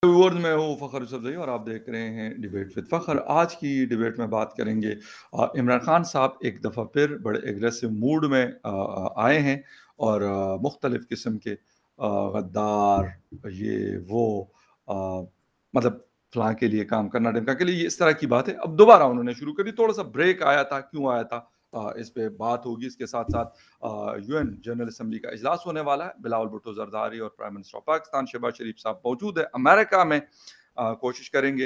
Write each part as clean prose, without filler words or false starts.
Viewers, मैं हूँ फ़खर यूसुफ़ज़ई और आप देख रहे हैं डिबेट विद फ़खर। आज की डिबेट में बात करेंगे इमरान खान साहब एक दफ़ा फिर बड़े एग्रेसिव मूड में आए हैं और मुख्तलिफ़ किस्म के गद्दार ये वो अ, मतलब फ़लाँ के लिए काम करना, ढिमका के लिए, ये इस तरह की बातें अब दोबारा उन्होंने शुरू कर दी। थोड़ा-सा ब्रेक आया था, क्यों आया था? इस पे बात होगी। इसके साथ-साथ यूएन जनरल असेंबली का इजलास होने वाला है। बिलावल भुट्टो ज़रदारी और prime minister of Pakistan Shahbaz Sharif साहब मौजूद है अमेरिका में। कोशिश करेंगे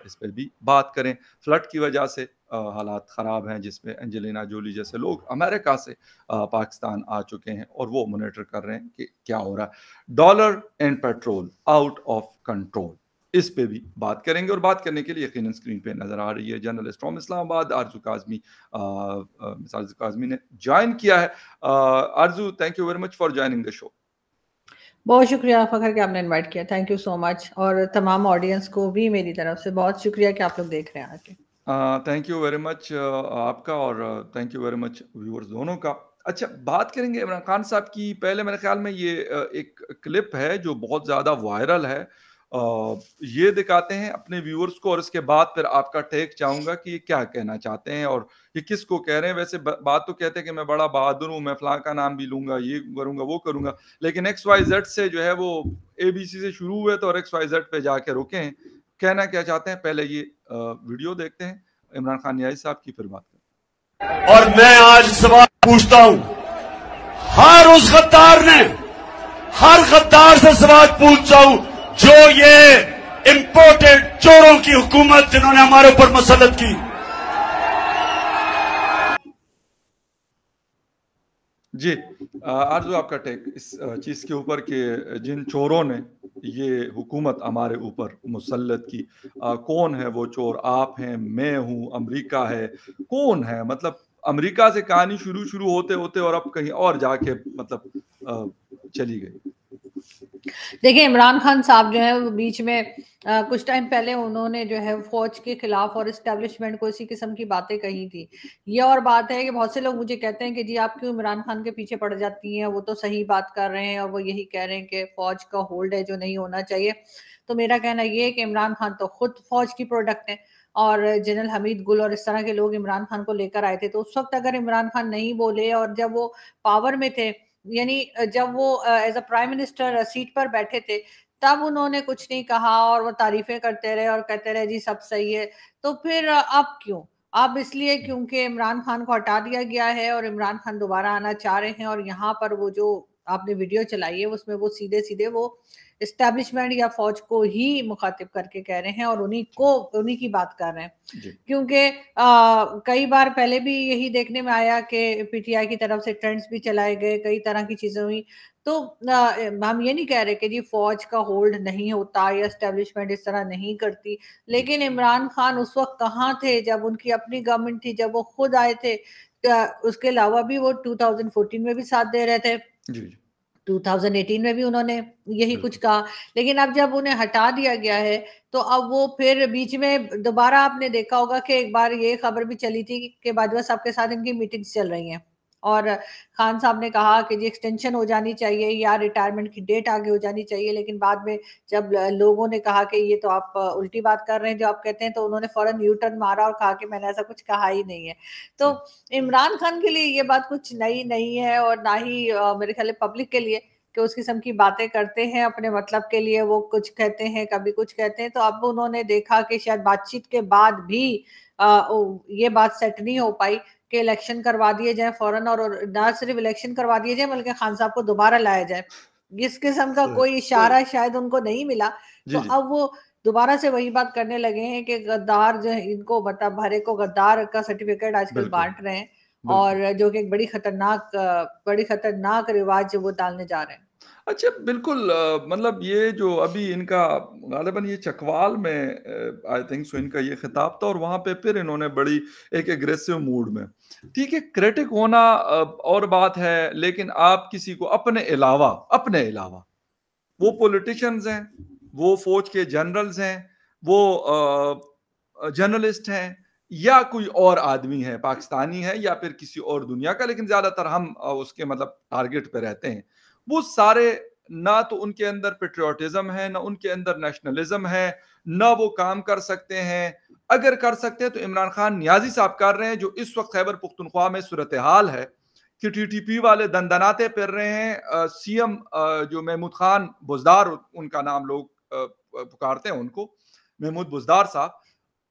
इस पे भी बात करें। फ्लड की वजह से हालात ख़राब हैं, जिसमें एंजेलिना जोली जैसे लोग अमेरिका से पाकिस्तान आ चुके हैं और वो मॉनिटर कर रहे हैं कि क्या हो रहा है। Dollar and petrol out of control, इस पे भी बात करेंगे। और बात करने के लिए यकीनन स्क्रीन पे नजर आ रही है journalist from Islamabad Aarzoo Kazmi. Miss आरजू काज़मी ने ज्वाइन किया है। आरजू, thank you very much for joining the show. बहुत शुक्रिया फ़खर कि आपने इनवाइट किया। Thank you so much. और तमाम ऑडियंस को भी मेरी तरफ से बहुत शुक्रिया कि आप लोग देख रहे हैं आके। थैंक यू वेरी मच आपका, और thank you very much viewers दोनों का। अच्छा, बात करेंगे इमरान खान साहब की। पहले मेरे ख्याल में ये एक क्लिप है जो बहुत ज़्यादा वायरल है। ये दिखाते हैं अपने व्यूअर्स को और इसके बाद फिर आपका टेक चाहूँगा कि ये क्या कहना चाहते हैं और ये किसको कह रहे हैं। वैसे बात तो कहते हैं कि मैं बड़ा बहादुर हूँ, मैं फलां का नाम भी लूँगा, ये करूँगा, वो करूँगा, लेकिन एक्स वाई जेड से जो है वो ABC से शुरू हुए तो और XYZ पे जाके रुके हैं। कहना क्या चाहते हैं, पहले ये वीडियो देखते हैं इमरान खान न्याई साहब की, फिर बात करते हैं। और मैं आज सवाल पूछता हूं, हर उस गद्दार ने, हर गद्दार से सवाल पूछता हूं जो ये इंपोर्टेड चोरों की हुकूमत जिन्होंने हमारे ऊपर मसलत की। जी, आरजू आपका टेक इस चीज के ऊपर कि जिन चोरों ने ये हुकूमत हमारे ऊपर मुसल्लत की, कौन है वो चोर? आप हैं, मैं हूं, अमेरिका है, कौन है? मतलब अमेरिका से कहानी शुरू होते होते और अब कहीं और जाके मतलब चली गई। देखिए, इमरान खान साहब जो है वो बीच में कुछ टाइम पहले उन्होंने जो है फौज के खिलाफ और एस्टेब्लिशमेंट को इसी किस्म की बातें कही थी। ये और बात है कि बहुत से लोग मुझे कहते हैं कि जी आप क्यों इमरान खान के पीछे पड़ जाती हैं, वो तो सही बात कर रहे हैं और वो यही कह रहे हैं कि फौज का होल्ड है जो नहीं होना चाहिए। तो मेरा कहना ये है कि इमरान खान तो खुद फौज की प्रोडक्ट है और जनरल हमीद गुल और इस तरह के लोग इमरान खान को लेकर आए थे। तो उस वक्त अगर इमरान खान नहीं बोले और जब वो पावर में थे, यानी जब वो as a prime minister seat पर बैठे थे, तब उन्होंने कुछ नहीं कहा और वो तारीफें करते रहे और कहते रहे जी सब सही है। तो फिर अब क्यों? अब इसलिए क्योंकि इमरान खान को हटा दिया गया है और इमरान खान दोबारा आना चाह रहे हैं और यहाँ पर वो जो आपने वीडियो चलाई है उसमें वो सीधे वो एस्टेब्लिशमेंट या फौज को ही मुखातिब करके कह रहे हैं और उन्हीं की बात कर रहे हैं। क्योंकि कई बार पहले भी यही देखने में आया कि पीटीआई की तरफ से ट्रेंड्स भी चलाए गए, कई तरह की चीजें हुई। तो हम ये नहीं कह रहे कि जी फौज का होल्ड नहीं होता या एस्टेब्लिशमेंट इस तरह नहीं करती, लेकिन इमरान खान उस वक्त कहाँ थे जब उनकी अपनी गवर्नमेंट थी, जब वो खुद आए थे। उसके अलावा भी वो 2014 में भी साथ दे रहे थे, 2018 में भी उन्होंने यही कुछ कहा। लेकिन अब जब उन्हें हटा दिया गया है तो अब वो फिर बीच में दोबारा आपने देखा होगा कि एक बार ये खबर भी चली थी कि बाजवा साहब के साथ इनकी मीटिंग्स चल रही हैं और खान साहब ने कहा कि जी एक्सटेंशन हो जानी चाहिए या रिटायरमेंट की डेट आगे हो जानी चाहिए। लेकिन बाद में जब लोगों ने कहा कि ये तो आप उल्टी बात कर रहे हैं जो आप कहते हैं, तो उन्होंने फौरन यू टर्न मारा और कहा कि मैंने ऐसा कुछ कहा ही नहीं है। तो इमरान खान के लिए ये बात कुछ नई नहीं है और ना ही मेरे ख्याल पब्लिक के लिए कि उस किस्म की बातें करते हैं अपने मतलब के लिए, वो कुछ कहते हैं कभी कुछ कहते हैं। तो अब उन्होंने देखा कि शायद बातचीत के बाद भी ये बात सेट नहीं हो पाई कि इलेक्शन करवा दिए जाए फौरन, और ना सिर्फ इलेक्शन करवा दिए जाए बल्कि खान साहब को दोबारा लाया जाए। इस किस्म का कोई इशारा शायद उनको नहीं मिला। तो अब वो दोबारा से वही बात करने लगे हैं कि गद्दार जो है, इनको मतलब हर एक को गद्दार का सर्टिफिकेट आजकल बांट रहे हैं और जो कि एक बड़ी खतरनाक रिवाज वो डालने जा रहे हैं। अच्छा, बिल्कुल। मतलब ये जो अभी इनका गालिबन ये चकवाल में आई थिंक सो इनका ये खिताब था और वहां पे फिर इन्होंने बड़ी एक एग्रेसिव मूड में, ठीक है, क्रिटिक होना और बात है, लेकिन आप किसी को अपने अलावा वो पॉलिटिशियंस हैं, वो फौज के जनरल्स हैं, वो जर्नलिस्ट हैं, या कोई और आदमी है, पाकिस्तानी है या फिर किसी और दुनिया का, लेकिन ज्यादातर हम उसके मतलब टारगेट पे रहते हैं, वो सारे ना तो उनके अंदर पेट्रियोटिज्म है, ना उनके अंदर नेशनलिज्म है, ना वो काम कर सकते हैं। अगर कर सकते हैं तो इमरान खान नियाजी साहब कर रहे हैं। जो इस वक्त खैबर पुख्तनख्वा में सूरत हाल है कि टीटीपी वाले दंदनाते फिर रहे हैं। सीएम जो महमूद खान बुजदार, उनका नाम लोग पुकारते हैं उनको, महमूद बुजदार साहब,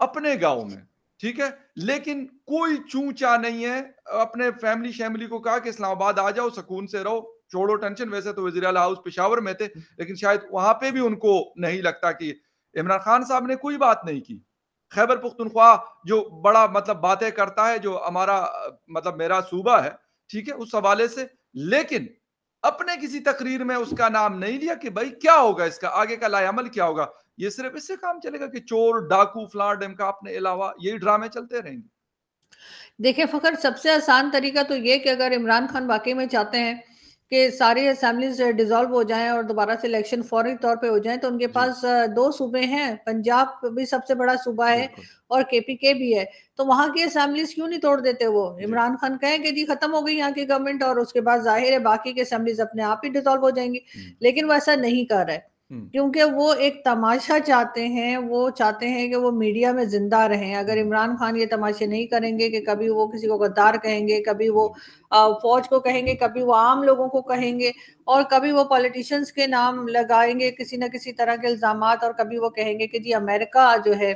अपने गांव में, ठीक है, लेकिन कोई चूचा नहीं है। अपने फैमिली शैमिली को कहा कि इस्लामाबाद आ जाओ, सुकून से रहो, छोड़ो टेंशन। वैसे तो वजीर आला हाउस पेशावर में थे, लेकिन शायद वहां पे भी उनको नहीं लगता कि इमरान खान साहब ने कोई बात नहीं की। खैबर पुख्तनख्वा जो बड़ा मतलब बातें करता है, जो हमारा मतलब मेरा सूबा है, ठीक है, उस हवाले से, लेकिन अपने किसी तकरीर में उसका नाम नहीं लिया कि भाई क्या होगा, इसका आगे का लाएअमल क्या होगा। ये सिर्फ इससे काम चलेगा कि चोर डाकू फ्लां ढिमका अपने अलावा यही ड्रामे चलते रहेंगे। देखिए फ़खर, सबसे आसान तरीका तो ये कि अगर इमरान खान वाकई में चाहते हैं कि सारी असेंबलीज डिसॉल्व हो जाएं और दोबारा से इलेक्शन फौरी तौर पे हो जाएं, तो उनके पास दो सूबे हैं। पंजाब भी सबसे बड़ा सूबा है और केपीके भी है, तो वहां की असेंबलीज क्यों नहीं तोड़ देते वो? इमरान खान कहें कि जी खत्म हो गई यहाँ की गवर्नमेंट, और उसके बाद जाहिर है बाकी की असेंबलीज अपने आप ही डिसॉल्व हो जाएंगी। लेकिन वो ऐसा नहीं कर रहे, क्योंकि वो एक तमाशा चाहते हैं। वो चाहते हैं कि वो मीडिया में जिंदा रहें। अगर इमरान खान ये तमाशे नहीं करेंगे कि कभी वो किसी को गद्दार कहेंगे, कभी वो फौज को कहेंगे, कभी वो आम लोगों को कहेंगे, और कभी वो पॉलिटिशियंस के नाम लगाएंगे किसी न किसी तरह के इल्जामात, और कभी वो कहेंगे कि जी अमेरिका जो है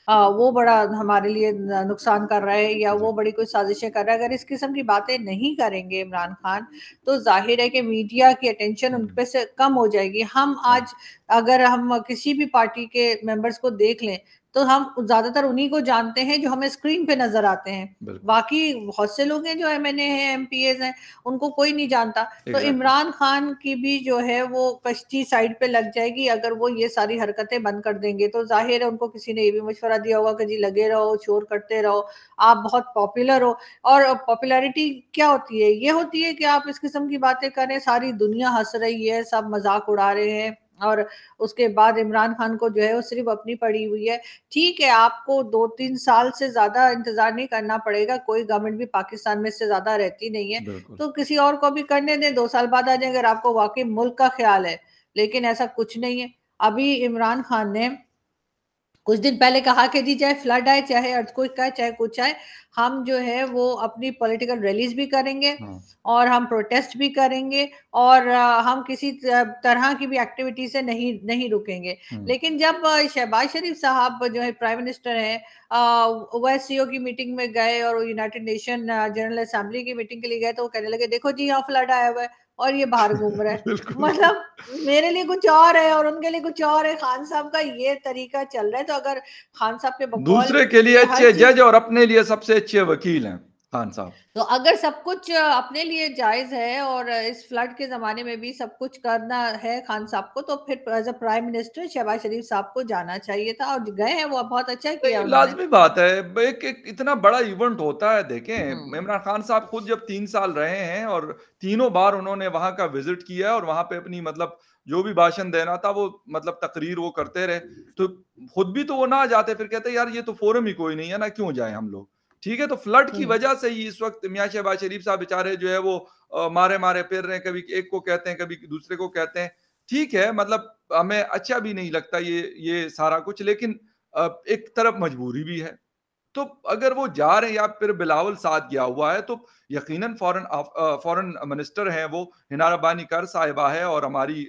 वो बड़ा हमारे लिए नुकसान कर रहा है, या वो बड़ी कोई साजिशें कर रहा है। अगर इस किस्म की बातें नहीं करेंगे इमरान खान, तो जाहिर है कि मीडिया की अटेंशन उन पे से कम हो जाएगी। हम आज अगर हम किसी भी पार्टी के मेंबर्स को देख लें, तो हम ज्यादातर उन्हीं को जानते हैं जो हमें स्क्रीन पे नजर आते हैं। बाकी बहुत से लोग हैं जो एमएनए हैं, एमपीएस हैं, उनको कोई नहीं जानता। तो इमरान खान की भी जो है वो कश्ती साइड पे लग जाएगी अगर वो ये सारी हरकतें बंद कर देंगे। तो जाहिर है उनको किसी ने ये भी मशवरा दिया होगा कि जी लगे रहो, शोर करते रहो, आप बहुत पॉपुलर हो। और पॉपुलैरिटी क्या होती है? ये होती है कि आप इस किस्म की बातें करें, सारी दुनिया हंस रही है, सब मजाक उड़ा रहे हैं, और उसके बाद इमरान खान को जो है वो सिर्फ अपनी पड़ी हुई है। ठीक है, आपको 2-3 साल से ज्यादा इंतजार नहीं करना पड़ेगा, कोई गवर्नमेंट भी पाकिस्तान में इससे ज्यादा रहती नहीं है, तो किसी और को भी करने दें, 2 साल बाद आ जाए अगर आपको वाकई मुल्क का ख्याल है। लेकिन ऐसा कुछ नहीं है। अभी इमरान खान ने कुछ दिन पहले कहा कि जी चाहे फ्लड आए, चाहे अर्थक्वेक आए, चाहे कुछ आए, हम जो है वो अपनी पॉलिटिकल रैलीज भी करेंगे और हम प्रोटेस्ट भी करेंगे, और हम किसी तरह की भी एक्टिविटी से नहीं रुकेंगे। लेकिन जब शहबाज शरीफ साहब जो है प्राइम मिनिस्टर हैं, OSCE की मीटिंग में गए और यूनाइटेड नेशन जनरल असेंबली की मीटिंग के लिए गए, तो वो कहने लगे देखो जी यहाँ फ्लड आया हुआ है और ये बाहर घूम रहा है। मतलब मेरे लिए कुछ और है और उनके लिए कुछ और है। खान साहब का ये तरीका चल रहा है। तो अगर खान साहब के बकौल दूसरे के लिए अच्छे जज और अपने लिए सबसे अच्छे वकील हैं खान साहब, तो अगर सब कुछ अपने लिए जायज है और इस फ्लड के जमाने में भी सब कुछ करना है खान साहब को, तो फिर as a prime minister Shahbaz Sharif साहब को जाना चाहिए था, और गए हैं, वो बहुत अच्छा किया उन्होंने। लाजमी बात है। एक इतना बड़ा इवेंट होता है। देखें, इमरान खान साहब खुद जब 3 साल रहे हैं और तीनों बार उन्होंने वहां का विजिट किया है और वहां पे अपनी मतलब जो भी भाषण देना था वो मतलब तकरीर वो करते रहे, तो खुद भी तो वो ना जाते, फिर कहते यार ये तो फोरम ही कोई नहीं है ना, क्यों जाए हम लोग। ठीक है, तो फ्लड की वजह से ही इस वक्त मियां शहबाज शरीफ साहब बेचारे जो है वो मारे मारे फिर रहे हैं, कभी एक को कहते हैं कभी दूसरे को कहते हैं। ठीक है, मतलब हमें अच्छा भी नहीं लगता ये सारा कुछ, लेकिन एक तरफ मजबूरी भी है। तो अगर वो जा रहे हैं या फिर बिलावल साथ गया हुआ है, तो यकीनन फॉरेन मिनिस्टर हैं वो हिना रब्बानी कर साहिबा है, और हमारी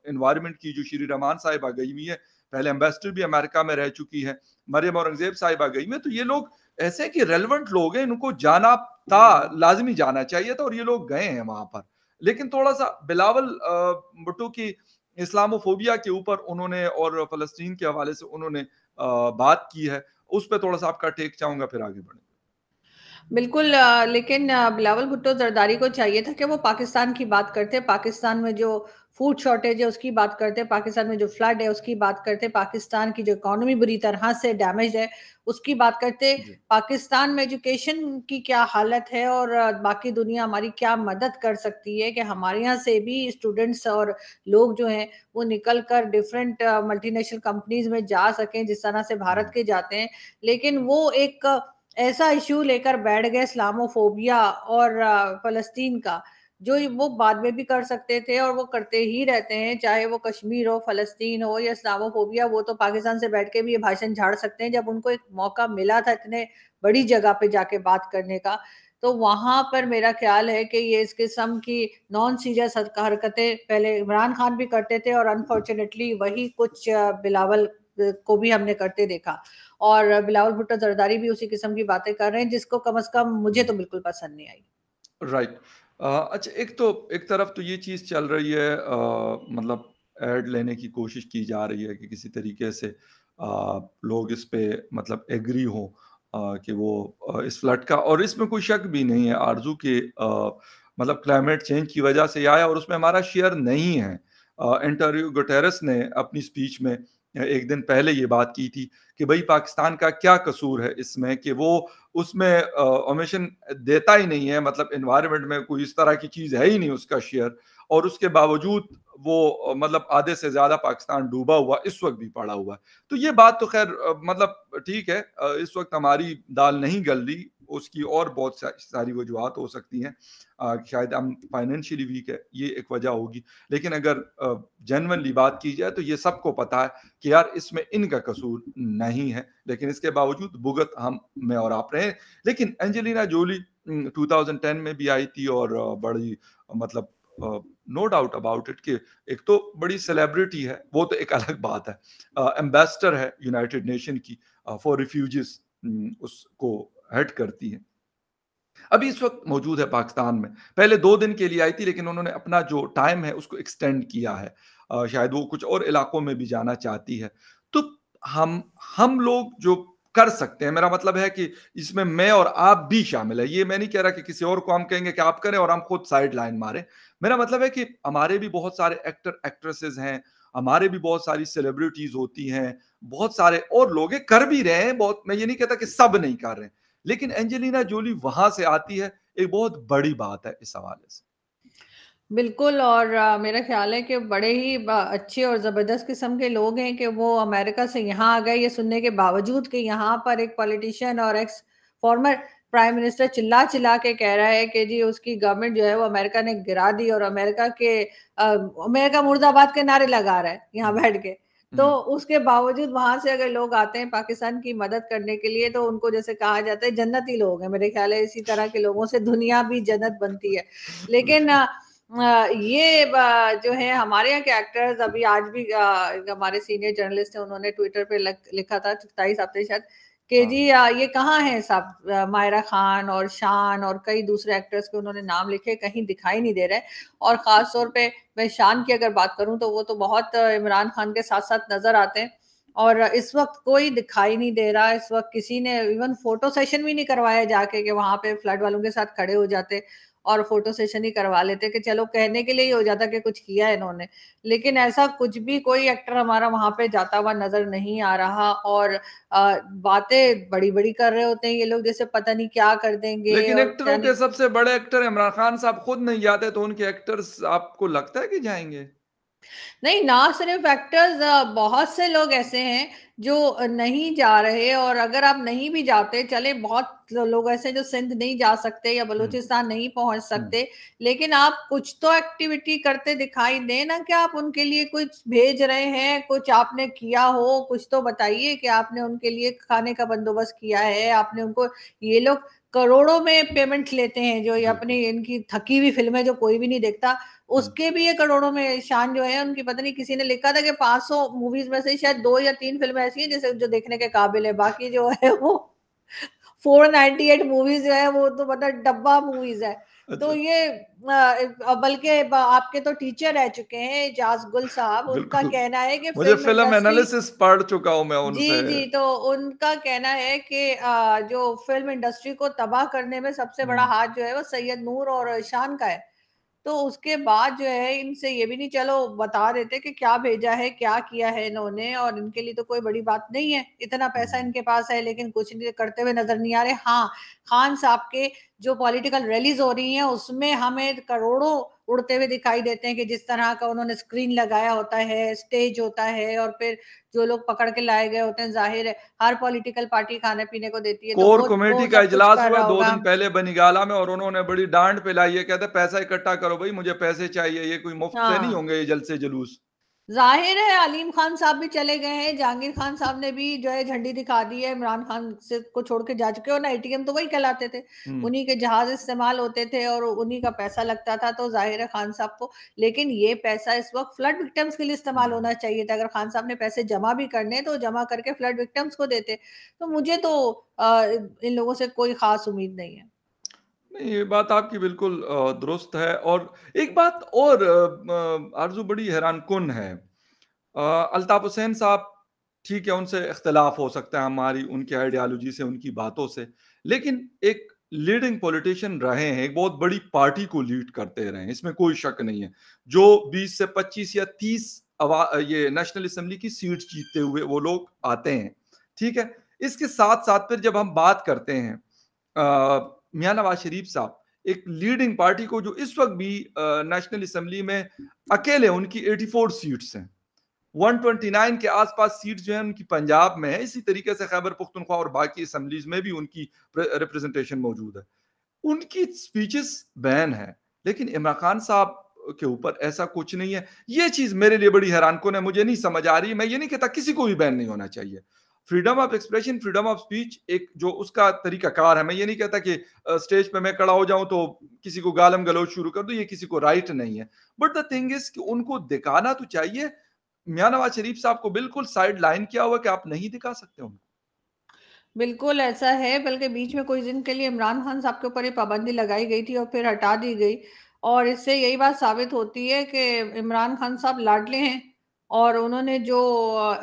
एनवायरनमेंट की जो श्री रहमान साहिबा गई हुई है, पहले एम्बेसडर भी अमेरिका में रह चुकी है, मरियम औरंगजेब साहिबा गई हुई है। तो ये लोग ऐसे कि रेलेवेंट लोग हैं, इनको जाना था, लाजमी जाना चाहिए था, और ये लोग गए हैं वहां पर। लेकिन थोड़ा सा बिलावल भुट्टो की इस्लामोफोबिया के ऊपर उन्होंने और फलस्तीन के हवाले से उन्होंने बात की है, उस पर थोड़ा सा आपका टेक चाहूंगा, फिर आगे बढ़े। बिल्कुल, लेकिन बिलावल भुट्टो जरदारी को चाहिए था कि वो पाकिस्तान की बात करते, पाकिस्तान में जो फूड शॉर्टेज है उसकी बात करते, पाकिस्तान में जो फ्लड है उसकी बात करते, पाकिस्तान की जो इकोनॉमी बुरी तरह से डैमेज है उसकी बात करते, पाकिस्तान में एजुकेशन की क्या हालत है और बाकी दुनिया हमारी क्या मदद कर सकती है कि हमारे यहाँ से भी स्टूडेंट्स और लोग जो हैं वो निकल कर डिफरेंट मल्टीनेशनल कंपनीज में जा सकें जिस तरह से भारत के जाते हैं। लेकिन वो एक ऐसा इशू लेकर बैठ गए इस्लामोफोबिया और फलस्तीन का, जो वो बाद में भी कर सकते थे और वो करते ही रहते हैं, चाहे वो कश्मीर हो, फलस्तीन हो या इस्लामोफोबिया। वो तो पाकिस्तान से बैठ के भी ये भाषण झाड़ सकते हैं। जब उनको एक मौका मिला था इतने बड़ी जगह पे जाके बात करने का, तो वहां पर मेरा ख्याल है कि ये इस किस्म की नॉन सीरियस हरकतें पहले इमरान खान भी करते थे और अनफॉर्चुनेटली वही कुछ बिलावल को भी हमने करते देखा, और बिलावल भुट्टो जरदारी भी उसी किस्म की बातें कर रहे हैं, जिसको कम से कम मुझे तो बिल्कुल पसंद नहीं आई। राइट। अच्छा, एक तरफ तो ये चीज़ चल रही है, मतलब ऐड लेने की कोशिश की जा रही है कि किसी तरीके से लोग इस पे मतलब एग्री हों कि वो इस फ्लड का, और इसमें कोई शक भी नहीं है आरज़ू के मतलब क्लाइमेट चेंज की वजह से ये आया, और उसमें हमारा शेयर नहीं है। एंटोनियो गुटेरेस ने अपनी स्पीच में एक दिन पहले ये बात की थी कि भाई पाकिस्तान का क्या कसूर है इसमें कि वो उसमें ओमिशन देता ही नहीं है, मतलब एनवायरनमेंट में कोई इस तरह की चीज़ है ही नहीं उसका शेयर, और उसके बावजूद वो मतलब आधे से ज़्यादा पाकिस्तान डूबा हुआ इस वक्त भी पड़ा हुआ है। तो ये बात तो खैर मतलब ठीक है, इस वक्त हमारी दाल नहीं गल रही, उसकी और बहुत सारी वजूहत हो सकती हैं, शायद हम फाइनेंशियली वीक है, ये एक वजह होगी। लेकिन अगर जेन्युइनली बात की जाए तो ये सबको पता है कि यार इसमें इनका कसूर नहीं है, लेकिन इसके बावजूद भुगत हम में और आप रहे हैं। लेकिन एंजेलिना जोली 2010 में भी आई थी और बड़ी मतलब नो डाउट अबाउट इट कि एक तो बड़ी सेलिब्रिटी है, वो तो एक अलग बात है, एम्बेसडर है यूनाइटेड नेशन की फॉर रिफ्यूजीज, उसको हेड करती है, अभी इस वक्त मौजूद है पाकिस्तान में। पहले 2 दिन के लिए आई थी, लेकिन उन्होंने अपना जो टाइम है उसको एक्सटेंड किया है, शायद वो कुछ और इलाकों में भी जाना चाहती है। तो हम लोग जो कर सकते हैं, मेरा मतलब है कि इसमें मैं और आप भी शामिल है। ये मैं नहीं कह रहा कि किसी और को हम कहेंगे कि आप करें और हम खुद साइड लाइन मारें। मेरा मतलब है कि हमारे भी बहुत सारे एक्टर एक्ट्रेसेस हैं, हमारे भी बहुत सारी सेलिब्रिटीज होती हैं, बहुत सारे और लोग हैं, कर भी रहे हैं बहुत, मैं ये नहीं कहता कि सब नहीं कर रहे हैं, लेकिन एंजेलिना जोली वहां से आती है, एक बहुत बड़ी बात है इस हवाले से। बिल्कुल, और मेरा ख्याल है कि बड़े ही अच्छे और ज़बरदस्त किस्म के लोग हैं कि वो अमेरिका से यहाँ आ गए, ये सुनने के बावजूद कि यहाँ पर एक पॉलिटिशियन और एक्स फॉर्मर प्राइम मिनिस्टर चिल्ला चिल्ला के कह रहा है कि जी उसकी गवर्नमेंट जो है वो अमेरिका ने गिरा दी, और अमेरिका मुर्दाबाद के नारे लगा रहा है यहाँ बैठ के। तो उसके बावजूद वहां से अगर लोग आते हैं पाकिस्तान की मदद करने के लिए, तो उनको जैसे कहा जाता है जन्नती लोग हैं। मेरे ख्याल है इसी तरह के लोगों से दुनिया भी जन्नत बनती है। लेकिन ये जो है हमारे यहाँ के एक्टर्स, अभी आज भी हमारे सीनियर जर्नलिस्ट हैं, उन्होंने ट्विटर पे लिखा था 27 हफ्ते शायद कि जी ये कहाँ हैं सब, मायरा खान और शान और कई दूसरे एक्टर्स के उन्होंने नाम लिखे, कहीं दिखाई नहीं दे रहे। और खास तौर पे मैं शान की अगर बात करूं तो वो तो बहुत इमरान खान के साथ साथ नजर आते हैं, और इस वक्त कोई दिखाई नहीं दे रहा। इस वक्त किसी ने इवन फोटो सेशन भी नहीं करवाया जाके कि वहां पे फ्लड वालों के साथ खड़े हो जाते और फोटो सेशन ही करवा लेते कि चलो कहने के लिए ही हो जाता कि कुछ किया है इन्होंने। लेकिन ऐसा कुछ भी कोई एक्टर हमारा वहां पे जाता हुआ नजर नहीं आ रहा, और बातें बड़ी बड़ी कर रहे होते हैं ये लोग, जैसे पता नहीं क्या कर देंगे लेकिन और क्या एक्टरों के नहीं। सबसे बड़े एक्टर इमरान खान साहब खुद नहीं जाते, तो उनके एक्टर्स आपको लगता है कि जाएंगे? नहीं, ना सिर्फ एक्टर्स, बहुत से लोग ऐसे हैं जो नहीं जा रहे, और अगर आप नहीं भी जाते, चले बहुत लोग ऐसे जो सिंध नहीं जा सकते या हम्म, बलूचिस्तान नहीं पहुंच हम्म, सकते, लेकिन आप कुछ तो एक्टिविटी करते दिखाई दे ना, कि आप उनके लिए कुछ भेज रहे हैं, कुछ आपने किया हो, कुछ तो बताइए कि आपने उनके लिए खाने का बंदोबस्त किया है, आपने उनको। ये लोग करोड़ों में पेमेंट लेते हैं, जो ये बिल्कुल। अपनी इनकी थकी हुई फिल्में जो कोई भी नहीं देखता, हम्म, उसके भी ये करोड़ों में। शान जो है उनकी, पता नहीं किसी ने लिखा था कि 500 मूवीज में से शायद 2 या 3 फिल्में ऐसी हैं जैसे जो देखने के काबिल है, बाकी जो है वो 498 मूवीज जो है वो तो मतलब डब्बा मूवीज है। तो अच्छा। ये बल्कि आपके तो टीचर रह चुके हैं इजाज गुल साहब, उनका बिल्कुल, कहना है कि मुझे फिल्म फिल्म इंडस्ट्री। एनालिसिस पढ़ चुका हूं मैं उनसे। जी जी, तो उनका कहना है कि जो फिल्म इंडस्ट्री को तबाह करने में सबसे बड़ा हम्म, हाथ जो है वो सैयद नूर और शान का है। तो उसके बाद जो है इनसे ये भी नहीं चलो बता देते कि क्या भेजा है, क्या किया है इन्होंने, और इनके लिए तो कोई बड़ी बात नहीं है, इतना पैसा हम्म, इनके पास है, लेकिन कुछ नहीं करते हुए नजर नहीं आ रहे। हाँ, खान साहब के जो पॉलिटिकल रैलीज हो रही हैं उसमें हमें करोड़ों उड़ते हुए दिखाई देते हैं कि जिस तरह का उन्होंने स्क्रीन लगाया होता है, स्टेज होता है, और फिर जो लोग पकड़ के लाए गए होते हैं, जाहिर है हर पॉलिटिकल पार्टी खाने पीने को देती है, तो कोर वो कमेटी का सब कुछ इजलास कर हुआ रहा 2 होगा। दिन पहले बनिगाला में, और उन्होंने बड़ी डांट पिलाई है, कहते पैसा इकट्ठा करो भाई, मुझे पैसे चाहिए, ये कोई मुफ्त से नहीं हाँ, होंगे ये जलसे जुलूस। जाहिर है अलीम खान साहब भी चले गए हैं, जहांगीर खान साहब ने भी जो है झंडी दिखा दी है इमरान खान से को छोड़ के जा चुके हो ना। एटीएम तो वही कहलाते थे, उन्हीं के जहाज इस्तेमाल होते थे और उन्हीं का पैसा लगता था, तो जाहिर है खान साहब को। लेकिन ये पैसा इस वक्त फ्लड विक्टिम्स के लिए इस्तेमाल होना चाहिए था। अगर खान साहब ने पैसे जमा भी करने तो जमा करके फ्लड विक्टिम्स को देते। तो मुझे तो इन लोगों से कोई खास उम्मीद नहीं है। नहीं, ये बात आपकी बिल्कुल दुरुस्त है। और एक बात और आरजू बड़ी हैरानकुन है। अल्ताफ हुसैन साहब, ठीक है, उनसे इख्तिलाफ हो सकता है हमारी उनकी आइडियालॉजी से, उनकी बातों से, लेकिन एक लीडिंग पॉलिटिशियन रहे हैं, एक बहुत बड़ी पार्टी को लीड करते रहे हैं, इसमें कोई शक नहीं है। जो 20 से 25 या 30 ये नेशनल असेंबली की सीट जीतते हुए वो लोग आते हैं, ठीक है। इसके साथ साथ फिर जब हम बात करते हैं मियां नवाज शरीफ साहब, एक लीडिंग पार्टी को, जो इस वक्त भी नेशनल असेंबली में अकेले उनकी 84 सीट्स हैं, 129 के आसपास सीट जो है उनकी पंजाब में है, इसी तरीके से खैबर पुख्तनख्वा और बाकी असेंबलीज में भी उनकी रिप्रेजेंटेशन मौजूद है। उनकी स्पीचेस बैन है, लेकिन इमरान खान साहब के ऊपर ऐसा कुछ नहीं है। ये चीज मेरे लिए बड़ी हैरानकुन है, मुझे नहीं समझ आ रही। मैं ये नहीं कहता किसी को भी बैन नहीं होना चाहिए, freedom of expression, freedom of speech एक जो उसका तरीकाकार है। मैं ये नहीं कहता कि स्टेज पे मैं खड़ा हो जाऊं तो किसी को गालम गलौज शुरू कर दूं, ये किसी को राइट नहीं है। बट द थिंग इज कि उनको दिखाना तो चाहिए। मियां नवाज शरीफ साहब को बिल्कुल साइड लाइन किया हुआ कि आप नहीं दिखा सकते उनको। बिल्कुल ऐसा है, बल्कि बीच में कुछ दिन के लिए इमरान खान साहब के ऊपर ये पाबंदी लगाई गई थी और फिर हटा दी गई, और इससे यही बात साबित होती है कि इमरान खान साहब लाडले हैं। और उन्होंने जो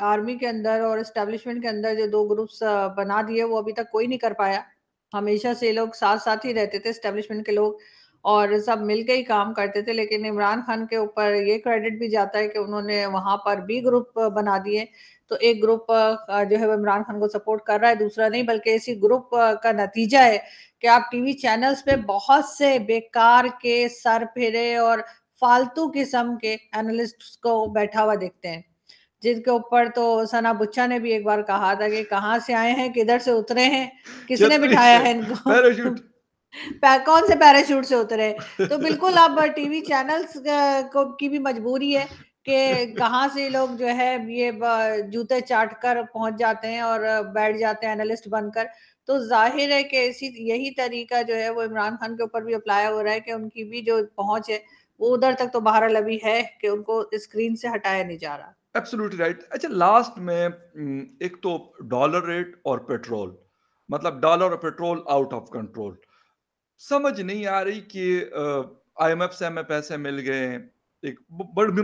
आर्मी के अंदर और एस्टेब्लिशमेंट के अंदर जो 2 ग्रुप्स बना दिए, वो अभी तक कोई नहीं कर पाया। हमेशा से लोग साथ साथ ही रहते थे, एस्टेब्लिशमेंट के लोग, और सब मिलके ही काम करते थे। लेकिन इमरान खान के ऊपर ये क्रेडिट भी जाता है कि उन्होंने वहां पर भी ग्रुप बना दिए। तो एक ग्रुप जो है वो इमरान खान को सपोर्ट कर रहा है, दूसरा नहीं, बल्कि इसी ग्रुप का नतीजा है कि आप टीवी चैनल्स पे बहुत से बेकार के सर फेरे और फालतू किस्म के एनालिस्ट को बैठा हुआ देखते हैं, जिनके ऊपर तो सना बुच्चा ने भी एक बार कहा था कि कहाँ से आए हैं, किधर से उतरे हैं, किसने बिठाया है इनको, पैराशूट कौन से पैराशूट से उतरे। तो बिल्कुल अब टीवी चैनल्स को की भी मजबूरी है कि कहाँ से लोग जो है ये जूते चाट कर पहुंच जाते हैं और बैठ जाते हैं एनालिस्ट बनकर। तो जाहिर है कि इसी यही तरीका जो है वो इमरान खान के ऊपर भी अप्लाई हो रहा है कि उनकी भी जो पहुंच है वो उधर तक तो बहरहाल अभी है कि उनको स्क्रीन से हटाया नहीं जा रहा। Absolutely right. अच्छा, लास्ट में एक तो डॉलर रेट और पेट्रोल, मतलब डॉलर और पेट्रोल आउट ऑफ कंट्रोल। समझ नहीं आ रही कि IMF से हमें पैसे मिल गए, एक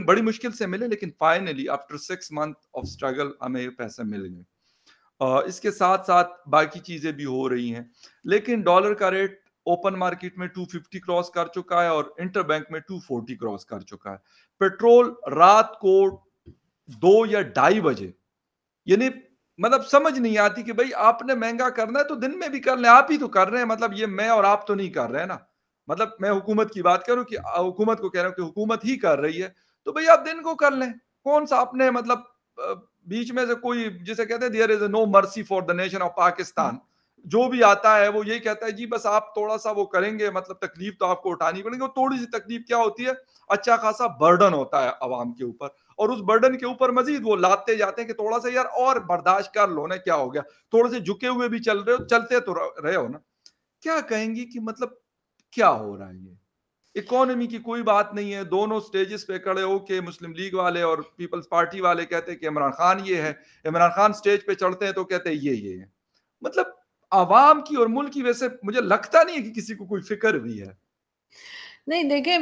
बड़ी मुश्किल से मिले, लेकिन finally after 6 month of struggle हमें ये पैसे मिल गए। इसके साथ साथ बाकी चीजें भी हो रही हैं, लेकिन डॉलर का रेट ओपन मार्केट में 250 क्रॉस कर चुका है और इंटरबैंक में 240 क्रॉस कर चुका है। पेट्रोल रात को 2 या 2:30 बजे, यानी मतलब समझ नहीं आती कि भाई आपने महंगा करना है तो दिन में भी कर लें, आप ही तो कर रहे हैं, मतलब ये मैं और आप तो नहीं कर रहे हैं ना। मतलब मैं हुकूमत की बात करूं कि हुकूमत को कह रहा हूं कि हुकूमत ही कर रही है, तो भाई आप दिन को कर लें। कौन सा आपने मतलब बीच में से कोई, जिसे कहते हैं there is no mercy for the nation of Pakistan, जो भी आता है वो यही कहता है जी बस आप थोड़ा सा वो करेंगे, मतलब तकलीफ तो आपको उठानी पड़ेगी। और थोड़ी सी तकलीफ क्या होती है, अच्छा खासा बर्डन होता है अवाम के ऊपर, और उस बर्डन के ऊपर मजीद वो लाते जाते हैं कि थोड़ा सा यार और बर्दाश्त कर लो ना, क्या हो गया, थोड़े से झुके हुए भी चल रहे हो, चलते तो रहे हो ना। क्या कहेंगी कि मतलब क्या हो रहा है? ये इकोनॉमी की कोई बात नहीं है, दोनों स्टेजेस पे खड़े हो के मुस्लिम लीग वाले और पीपल्स पार्टी वाले कहते हैं कि इमरान खान ये है, इमरान खान स्टेज पे चढ़ते हैं तो कहते हैं ये है। मतलब आवाम की और मुल्क की, वैसे मुझे लगता नहीं है कि किसी को कोई फिक्र भी है। नहीं देखिए,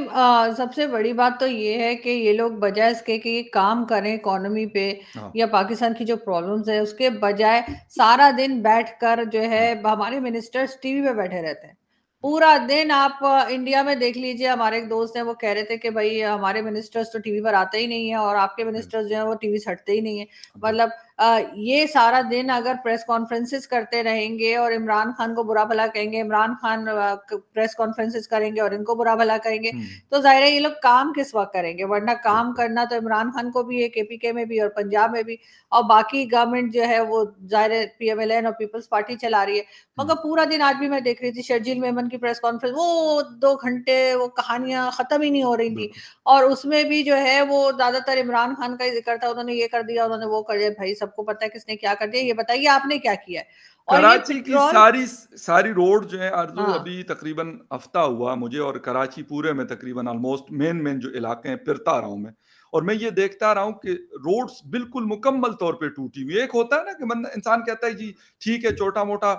सबसे बड़ी बात तो ये है कि ये लोग बजाय इसके कि ये काम करें इकोनॉमी पे या पाकिस्तान की जो प्रॉब्लम्स है उसके बजाय सारा दिन बैठकर जो है हमारे मिनिस्टर्स टीवी पे बैठे रहते हैं पूरा दिन। आप इंडिया में देख लीजिए, हमारे एक दोस्त हैं वो कह रहे थे कि भाई हमारे मिनिस्टर्स तो टीवी पर आते ही नहीं है और आपके मिनिस्टर्स जो है वो टीवी से हटते ही नहीं है। मतलब ये सारा दिन अगर प्रेस कॉन्फ्रेंसेस करते रहेंगे और इमरान खान को बुरा भला कहेंगे, इमरान खान प्रेस कॉन्फ्रेंसेस करेंगे और इनको बुरा भला कहेंगे, तो जाहिर है ये लोग काम किस वक्त करेंगे? वरना काम करना तो इमरान खान को भी है, केपीके में भी और पंजाब में भी, और बाकी गवर्नमेंट जो है वो जाहिर है PMLN और पीपल्स पार्टी चला रही है। मगर पूरा दिन आज भी मैं देख रही थी शर्जील मेमन की प्रेस कॉन्फ्रेंस, वो 2 घंटे वो कहानियां खत्म ही नहीं हो रही थी, और उसमें भी जो है वो ज्यादातर इमरान खान का ही जिक्र था, उन्होंने ये कर दिया, उन्होंने वो कर दिया। भाई सबको पता है किसने क्या कर दिया, ये बताइए आपने क्या किया है। और कराची की सारी रोड जो है आरजू, हाँ। अभी तकरीबन हफ्ता हुआ मुझे, और कराची पूरे में तकरीबन ऑलमोस्ट मेन जो इलाके हैं फिरता रहा हूं मैं, और मैं ये देखता रहा हूं कि रोड्स बिल्कुल मुकम्मल तौर पे टूटी हुई। एक होता है ना कि इंसान कहता है जी ठीक है, छोटा मोटा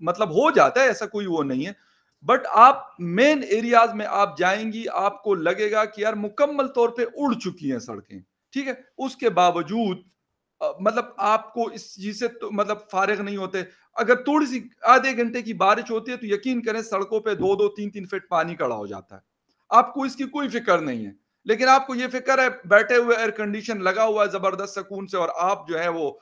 मतलब हो जाता है, ऐसा कोई वो नहीं है, बट आप मेन एरियाज में आप जाएंगी, आपको लगेगा कि यार मुकम्मल तौर पे उड़ चुकी हैं सड़कें, ठीक है। उसके बावजूद मतलब आपको इस चीज से तो मतलब फारिग नहीं होते। अगर थोड़ी सी आधे घंटे की बारिश होती है तो यकीन करें सड़कों पे 2-2, 3-3 फीट पानी खड़ा हो जाता है। आपको इसकी कोई फिक्र नहीं है, लेकिन आपको ये फिक्र है बैठे हुए एयर कंडीशन लगा हुआ है जबरदस्त सुकून से, और आप जो है वो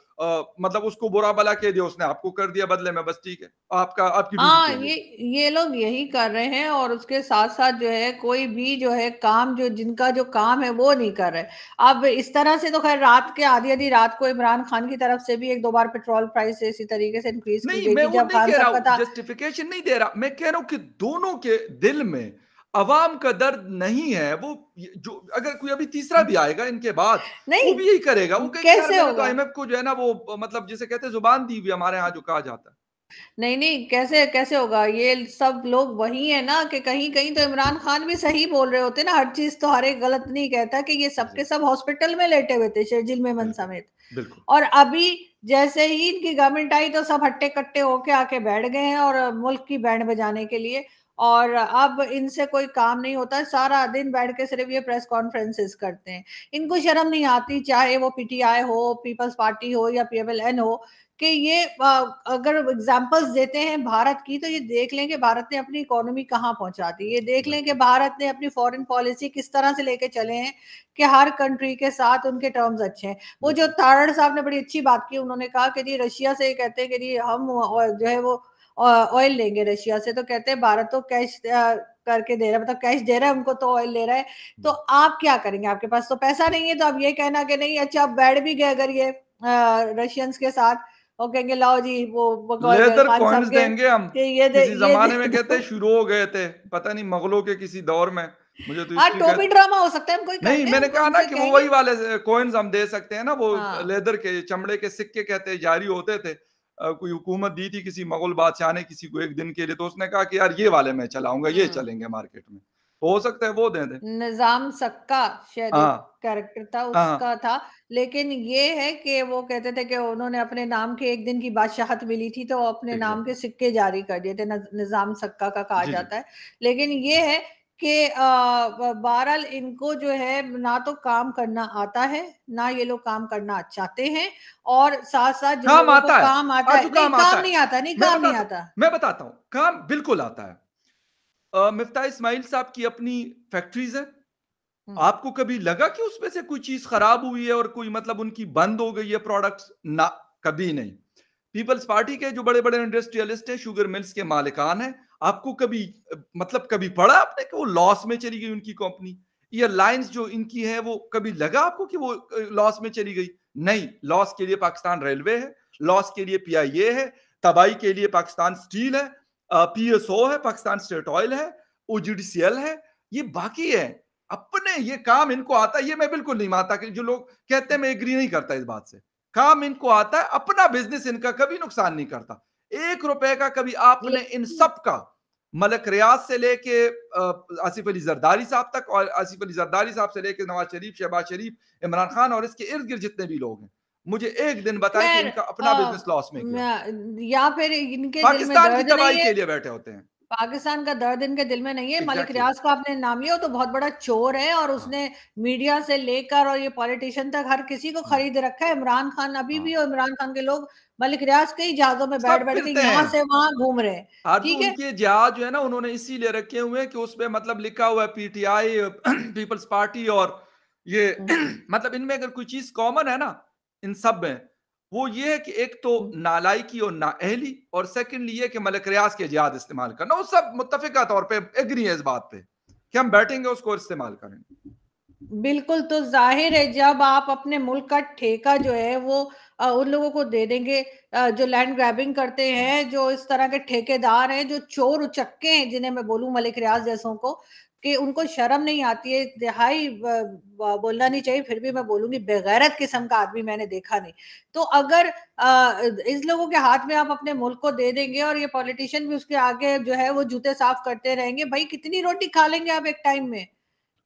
मतलब उसको बुरा भला कह दिया, उसने आपको कर दिया बदले में, बस ठीक है, आपकी ड्यूटी हाँ, चल गई। ये लोग यही कर रहे हैं, और उसके साथ साथ जो है कोई भी जो है काम, जो जिनका जो काम है वो नहीं कर रहे। अब इस तरह से तो खैर रात के आधी रात को इमरान खान की तरफ से भी 1-2 बार पेट्रोल प्राइस इसी तरीके से इंक्रीज की नहीं, गई मैं थी वो जब नहीं खान कह रहा साहब का हूं, था। जस्टिफिकेशन नहीं दे रहा, मैं कह रहा हूं कि दोनों के दिल में अवाम का दर्द नहीं है। वो जो अगर कोई अभी तीसरा भी आएगा इनके बाद, वो नहीं, भी यही करेगा, वो कहेगा यार कैसे मैंने तो होगा? IMF को जो है ना वो मतलब जिसे कहते हैं जुबान दी हुई, हमारे यहाँ जो कहा जाता है। नहीं, कैसे कैसे होगा? ये सब लोग वही है ना कि कहीं कहीं तो इमरान खान भी सही बोल रहे होते ना, हर चीज तो हर एक गलत नहीं कहता, कि ये सबके सब हॉस्पिटल में लेटे हुए थे शर्जील मेमन समेत। बिल्कुल। और अभी जैसे ही इनकी गवर्नमेंट आई तो सब हट्टे कट्टे होके आके बैठ गए हैं और मुल्क की बैंड बजाने के लिए, और अब इनसे कोई काम नहीं होता, सारा दिन बैठ के सिर्फ ये प्रेस कॉन्फ्रेंसेस करते हैं। इनको शर्म नहीं आती, चाहे वो PTI हो, पीपल्स पार्टी हो या PMLN हो, कि ये अगर एग्जांपल्स देते हैं भारत की, तो ये देख लें कि भारत ने अपनी इकोनॉमी कहाँ पहुंचा दी, ये देख लें कि भारत ने अपनी फॉरेन पॉलिसी किस तरह से लेके चले हैं कि हर कंट्री के साथ उनके टर्म्स अच्छे हैं। वो जो तारड़ साहब ने बड़ी अच्छी बात की, उन्होंने कहा कि जी रशिया से कहते हैं कि जी हम जो है वो ऑयल लेंगे रशिया से, तो कहते हैं भारत तो कैश करके दे रहा है, मतलब कैश दे रहा है उनको, तो ऑयल ले रहा है, तो आप क्या करेंगे? आपके पास तो पैसा नहीं है, तो अब ये कहना कि नहीं अच्छा आप बैठ भी गए अगर ये रशियंस के साथ, वो कहेंगे लाओ जी वो लेदर खान साहब कॉइन्स के देंगे हम, कि किसी जमाने में ये कहते हैं शुरू हो गए थे, पता नहीं मुगलों के किसी दौर में, मुझे तो हाँ, इसकी टोपी ड्रामा हो सकता है, हम कोई नहीं, करते हैं, मैंने हम कहा ना उनसे कि वो कहेंगे। वही वाले कॉइन्स हम दे सकते हैं ना, वो हाँ। लेदर के चमड़े के सिक्के कहते हैं जारी होते थे। कोई हुकूमत दी थी किसी मुगल बादशाह ने किसी को एक दिन के लिए, तो उसने कहा कि यार ये वाले मैं चलाऊंगा, ये चलेंगे मार्केट में, हो सकता है वो दे दें। निजाम सक्का शायद एक हाँ कैरेक्टर था हाँ उसका था, लेकिन ये है कि वो कहते थे कि उन्होंने अपने नाम के एक दिन की बादशाहत मिली थी तो अपने नाम के एग्जैक्टली। सिक्के जारी कर दिए थे, निजाम सक्का का कहा जी जी जाता है। लेकिन ये है कि बहरहाल इनको जो है ना तो काम करना आता है, ना ये लोग काम करना चाहते हैं, और साथ साथ जिन काम लोगों को आता है, काम आता आजू है, नहीं काम आता काम है। नहीं आता, नहीं काम नहीं आता। मैं बताता हूँ काम बिल्कुल आता है। मिफ्ता इस्माइल साहब की अपनी फैक्ट्रीज है, हम्म। आपको कभी लगा कि उसमें से कोई चीज खराब हुई है और कोई मतलब उनकी बंद हो गई है प्रोडक्ट्स? ना, कभी नहीं। पीपल्स पार्टी के जो बड़े बड़े इंडस्ट्रियलिस्ट हैं, शुगर मिल्स के मालिकान हैं, आपको कभी मतलब कभी पढ़ा आपने कि वो लॉस में चली गई उनकी कंपनी? एयरलाइंस जो इनकी है वो कभी लगा आपको कि वो लॉस में चली गई? नहीं, लॉस के लिए पाकिस्तान रेलवे है, लॉस के लिए PIA है, तबाही के लिए पाकिस्तान स्टील है, PSO है, पाकिस्तान स्टेट ऑयल है, OGDCL है, ये बाकी है। अपने ये काम इनको आता है, ये मैं बिल्कुल नहीं मानता कि जो लोग कहते हैं, मैं एग्री नहीं करता इस बात से। काम इनको आता है, अपना बिजनेस इनका कभी नुकसान नहीं करता। 1 रुपए का कभी आपने इन सब का, मलक रियाज से लेके आसिफ अली जरदारी साहब तक, और आसिफ अली जरदारी साहब से लेके नवाज शरीफ, शहबाज शरीफ, इमरान खान और इसके इर्द गिर्द जितने भी लोग हैं, मुझे एक दिन बताएं कि खैर इनका अपना बिजनेस लॉस में गया। या फिर इनके दिल में पाकिस्तान की दर्द नहीं तबाही है, के लिए बैठे होते हैं। पाकिस्तान का दर्द इनके दिल में नहीं है। मलिक एग्जैक्टली। रियाज को आपने नाम लिया, वो तो बहुत बड़ा चोर है, और हाँ उसने मीडिया से लेकर और ये पॉलिटिशियन तक हर किसी को खरीद रखा है। इमरान खान अभी भी, हाँ, और इमरान खान के लोग मलिक रियाज के ही जहाजों में बैठ सब बैठ के फिरते यहाँ हैं। से वहां घूम रहे हैं। आरजू ठीक है। उनके जहाज जो है ना उन्होंने इसीलिए रखे हुए हैं कि उसमें मतलब लिखा हुआ है PTI, पीपल्स पार्टी, और ये मतलब इनमें अगर कोई चीज कॉमन है ना इन सब में, वो ये है कि एक तो नालायकी और नाअहली, और सेकंडली ये कि मलिक रियाज के जिहाद इस्तेमाल करना। वो सब मुत्तफिका तौर पे एग्री है इस बात पे कि हम बैठेंगे उसको इस्तेमाल करेंगे। बिल्कुल, तो जाहिर है जब आप अपने मुल्क का ठेका जो है वो उन लोगों को दे देंगे जो लैंड ग्रैबिंग करते हैं, जो इस तरह के ठेकेदार हैं, जो चोर उचक्के हैं, जिन्हें मैं बोलूं मलिक रियाज जैसों को, कि उनको शर्म नहीं आती है। तिहाई बोलना नहीं चाहिए, फिर भी मैं बोलूंगी बेगैरत किस्म का आदमी मैंने देखा नहीं। तो अगर इस लोगों के हाथ में आप अपने मुल्क को दे देंगे और ये पॉलिटिशियन भी उसके आगे जो है वो जूते साफ करते रहेंगे, भाई कितनी रोटी खा लेंगे आप एक टाइम में,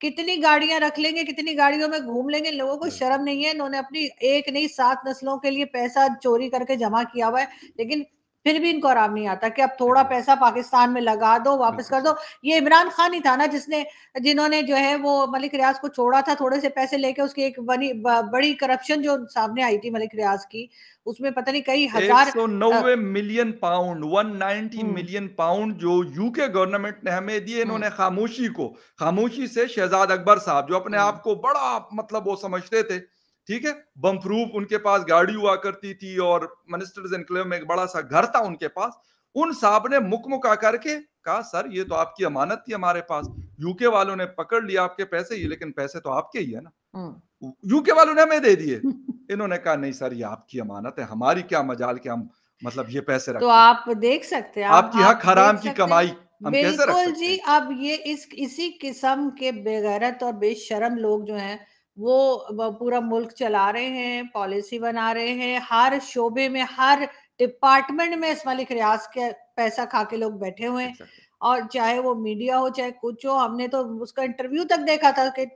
कितनी गाड़ियां रख लेंगे, कितनी गाड़ियों में घूम लेंगे। लोगों को शर्म नहीं है, इन्होंने अपनी एक नहीं 7 नस्लों के लिए पैसा चोरी करके जमा किया हुआ है, लेकिन फिर भी इनको आराम नहीं आता कि अब थोड़ा पैसा पाकिस्तान में लगा दो, वापस कर दो। ये इमरान खान ही था ना जिन्होंने जो है वो मलिक रियाज को छोड़ा था, थोड़े से पैसे लेके। उसकी एक बड़ी करप्शन जो सामने आई थी मलिक रियाज की, उसमें पता नहीं कई हजार 190 मिलियन पाउंड, 190 मिलियन पाउंड जो यूके गवर्नमेंट ने हमें दिए, इन्होंने खामोशी से शहजाद अकबर साहब जो अपने आप को बड़ा मतलब वो समझते थे, ठीक है, बम प्रूफ उनके पास गाड़ी हुआ करती थी और मिनिस्टर्स एनक्लेव में एक बड़ा सा घर था उनके पास, उन साहब ने मुकमुका करके कहा सर ये तो आपकी अमानत थी हमारे पास, यूके वालों ने पकड़ लिया आपके पैसे, ये लेकिन पैसे तो आपके ही है ना, यूके वालों ने हमें दे दिए। इन्होंने कहा नहीं सर ये आपकी अमानत है, हमारी क्या मजाल के हम मतलब ये पैसे रखते। तो आप देख सकते हैं, आपकी हक हराम की कमाई हम कैसे रख बिल्कुल सकते जी। हैं? अब ये इसी किस्म के बेगैरत और बेशरम लोग जो हैं वो पूरा मुल्क चला रहे हैं, पॉलिसी बना रहे हैं, हर शोबे में, हर डिपार्टमेंट में इस मलिक रियाज के पैसा खा के लोग बैठे हुए हैं। Exactly. और चाहे वो मीडिया हो चाहे कुछ हो, हमने तो उसका इंटरव्यू तक देखा था कि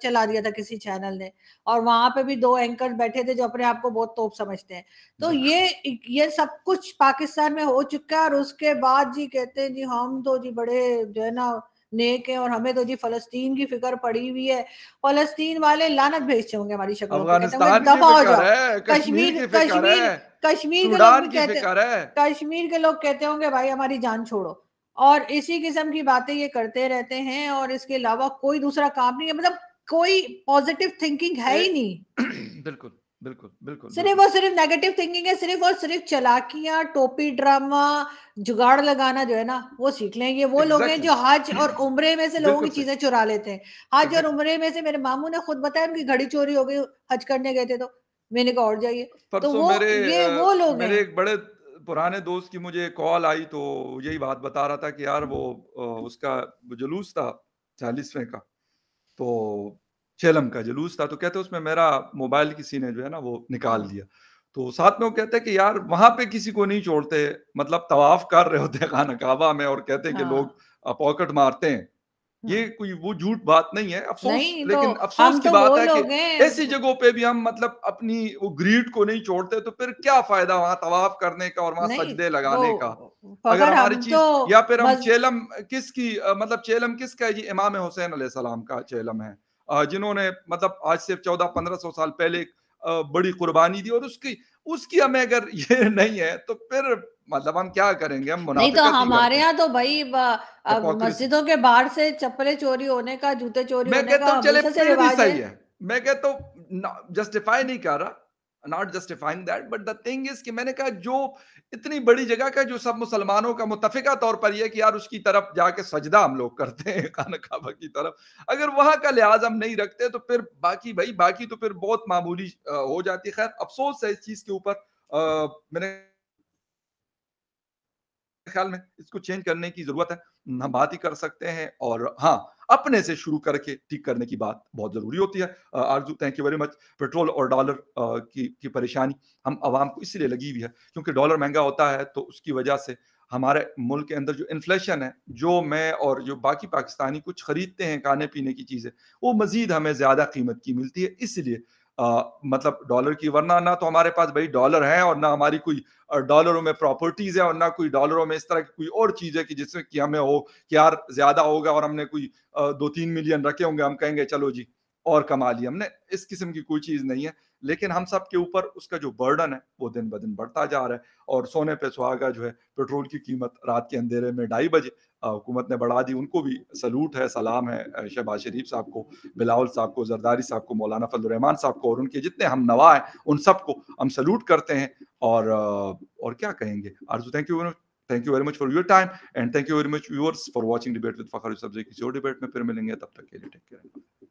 चला दिया था किसी चैनल ने, और वहां पे भी 2 एंकर बैठे थे जो अपने आप को बहुत तोप समझते हैं। तो ये सब कुछ पाकिस्तान में हो चुका है, और उसके बाद जी कहते हैं जी हम तो जी बड़े जो है ना नेक है, और हमें तो जी फलस्तीन की फिक्र पड़ी हुई है। फलस्तीन वाले लानत भेजते होंगे हमारी शक्लों पे, कहते होंगे अफगानिस्तान की दफा हो फिक्र जाओ। है, कश्मीर कश्मीर की फिक्र कश्मीर है, कश्मीर के लोग सूडान भी की कहते, फिक्र है। कश्मीर के लोग कहते होंगे भाई हमारी जान छोड़ो। और इसी किस्म की बातें ये करते रहते हैं, और इसके अलावा कोई दूसरा काम नहीं है, मतलब कोई पॉजिटिव थिंकिंग है ही नहीं। बिल्कुल बिल्कुल बिल्कुल सिर्फ और सिर्फ नेगेटिव थिंकिंग है, सिर्फ और सिर्फ चालाकियां, टोपी ड्रामा, जुगाड़ लगाना जो है ना वो सीख लें। ये वो लोग हैं जो हज और उम्रे में से लोगों की चीजें चुरा लेते हैं। हज और उम्रे में से मेरे मामू ने खुद बताया उनकी घड़ी चोरी हो गई हज करने गए थे, तो मैंने कहा और जाइए। तो परसों वो ये वो लोग मेरे हैं। एक बड़े पुराने दोस्त की मुझे कॉल आई तो यही बात बता रहा था कि यार वो उसका जुलूस था 40वें का, तो चेलम का जुलूस था, तो कहते उसमें मेरा मोबाइल किसी ने जो है ना वो निकाल दिया। तो साथ में वो कहते हैं कि यार वहां पे किसी को नहीं छोड़ते, मतलब तवाफ कर रहे होते हैं खाना काबा में और कहते हैं कि लोग पॉकेट मारते हैं। ये कोई वो झूठ बात नहीं है, अफसोस, नहीं तो लेकिन अफसोस हम की तो बात वो है कि लोग हैं। ऐसी जगहों पे भी हम मतलब अपनी वो ग्रीड को नहीं छोड़ते, तो फिर क्या फायदा वहां तवाफ करने का और वहां नहीं सजदे वो लगाने का। अगर अगर हमारी हम तो चीज, या फिर हम मज चेलम किसकी मतलब चेलम किसका है जी, इमाम हुसैन अलैहिस्सलाम का चेलम है, जिन्होंने मतलब आज से 1400-1500 साल पहले एक बड़ी कुर्बानी दी, और उसकी उसकी हमें अगर ये नहीं है तो फिर मतलब हम क्या करेंगे, हम नहीं तो मुनाफिकत ही हमारे करते हैं, यहाँ तो भाई हिपोक्रेसी। मस्जिदों के बाहर से चप्पलें चोरी होने का, जूते चोरी मैं होने कहता का हूं चले हमेशा से फिर भी रिवाज है। सही है, मैं कहता हूं जस्टिफाई नहीं कर रहा, not justifying that, but the thing is कि मैंने कहा जो इतनी बड़ी जगह का जो सब मुसलमानों का मुत्तफिका तौर पर यह कि यार उसकी तरफ जाके सजदा हम लोग करते हैं खाना काबा की तरफ, अगर वहां का लिहाज हम नहीं रखते तो फिर बाकी भाई बाकी तो फिर बहुत मामूली हो जाती है। खैर अफसोस है इस चीज के ऊपर, मैंने ख्याल में इसको चेंज करने की जरूरत है, हम बात ही कर सकते हैं, और हाँ अपने से शुरू करके ठीक करने की बात बहुत जरूरी होती है। आरजू thank you very much. Petrol और डॉलर की परेशानी हम आवाम को इसलिए लगी हुई है क्योंकि डॉलर महंगा होता है, तो उसकी वजह से हमारे मुल्क के अंदर जो इन्फ्लेशन है, जो मैं और जो बाकी पाकिस्तानी कुछ खरीदते हैं खाने पीने की चीजें, वो मजीद हमें ज्यादा कीमत की मिलती है, इसलिए मतलब डॉलर की, वरना ना तो हमारे पास भाई डॉलर है और ना हमारी कोई डॉलरों में प्रॉपर्टीज है और ना कोई डॉलरों में इस तरह की कोई और चीज है कि जिसमें कि हमें हो कि यार ज्यादा होगा और हमने कोई 2-3 मिलियन रखे होंगे, हम कहेंगे चलो जी और कमा लिया हमने, इस किस्म की कोई चीज नहीं है। लेकिन हम सब के ऊपर उसका जो बर्डन है वो दिन ब दिन बढ़ता जा रहा है, और सोने पे सुहागा जो है पेट्रोल की कीमत रात के अंधेरे में 2:30 बजे हुकूमत ने बढ़ा दी, उनको भी सलूट है, सलाम है शहबाज शरीफ साहब को, बिलावल साहब को, जरदारी साहब को, मौलाना फजल रहमान साहब को और उनके जितने हम नवा हैं उन सबको हम सलूट करते हैं। और क्या कहेंगे Arzoo, thank you very much for your time and thank you very much viewers for watching debate with Fakhar Yousafzai. किसी और डिबेट में फिर मिलेंगे, तब तक के लिए टेक केयर।